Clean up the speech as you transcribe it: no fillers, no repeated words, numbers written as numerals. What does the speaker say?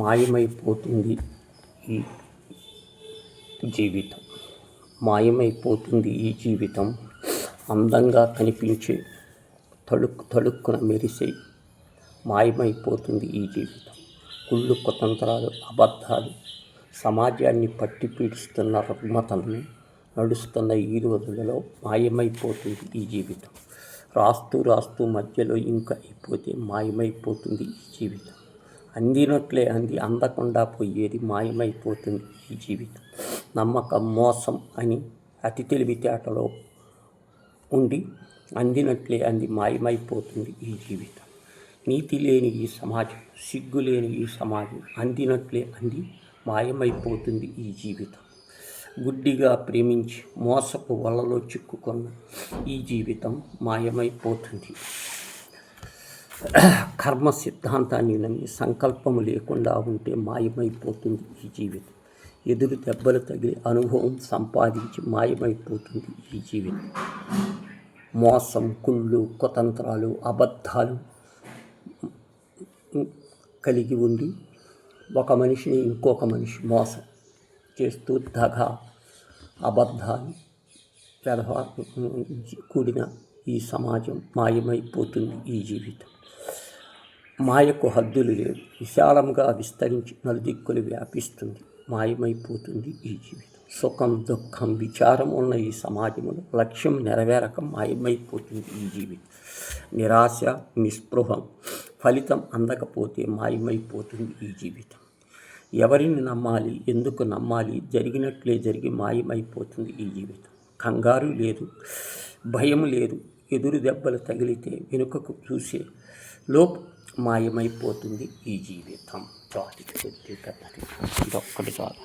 మాయమైపోతుంది ఈ జీవితం. మాయమైపోతుంది ఈ జీవితం. అందంగా కనిపించే తళుక్కున మెరిసే మాయమైపోతుంది ఈ జీవితం. కుళ్ళు కుతంత్రాలు, అబద్ధాలు సమాజాన్ని పట్టి పీడిస్తున్న రుగ్మతలను నడుస్తున్న ఈ రోజులలో మాయమైపోతుంది ఈ జీవితం. రాస్తూ మధ్యలో ఇంకా అయిపోతే మాయమైపోతుంది ఈ జీవితం. అందినట్లే అందకుండా పోయేది మాయమైపోతుంది ఈ జీవితం. నమ్మకం మోసం అని అతి తెలివితేటలో ఉండి అందినట్లే మాయమైపోతుంది ఈ జీవితం. నీతి లేని ఈ సమాజం, సిగ్గు లేని ఈ సమాజం అందినట్లే మాయమైపోతుంది ఈ జీవితం. గుడ్డిగా ప్రేమించి మోసపు వలలో చిక్కుకున్న ఈ జీవితం మాయమైపోతుంది. కర్మ సిద్ధాంతాన్ని నమ్మి సంకల్పము లేకుండా ఉంటే మాయమైపోతుంది ఈ జీవితం. ఎదురు దెబ్బలు తగిలి అనుభవం సంపాదించి మాయమైపోతుంది ఈ జీవితం. మోసం, కుళ్ళు, కుతంత్రాలు, అబద్ధాలు కలిగి ఉండి ఒక మనిషిని ఇంకొక మనిషి మోసం చేస్తూ దగా, అబద్ధాలు కూడిన ఈ సమాజం మాయమైపోతుంది ఈ జీవితం. మాయకు హద్దులు లేవు, విశాలంగా విస్తరించి నలుదిక్కులు వ్యాపిస్తుంది. మాయమైపోతుంది ఈ జీవితం. సుఖం, దుఃఖం, విచారం ఉన్న ఈ సమాజంలో లక్ష్యం నెరవేరక మాయమైపోతుంది ఈ జీవితం. నిరాశ, నిస్పృహం, ఫలితం అందకపోతే మాయమైపోతుంది ఈ జీవితం. ఎవరిని నమ్మాలి, ఎందుకు నమ్మాలి, జరిగినట్లే జరిగి మాయమైపోతుంది ఈ జీవితం. కంగారు లేదు, భయం లేదు, ఎదురు దెబ్బలు తగిలితే వెనుకకు చూసే లోపు మాయమైపోతుంది ఈ జీవితం. ఇదొక్కటి చాలు.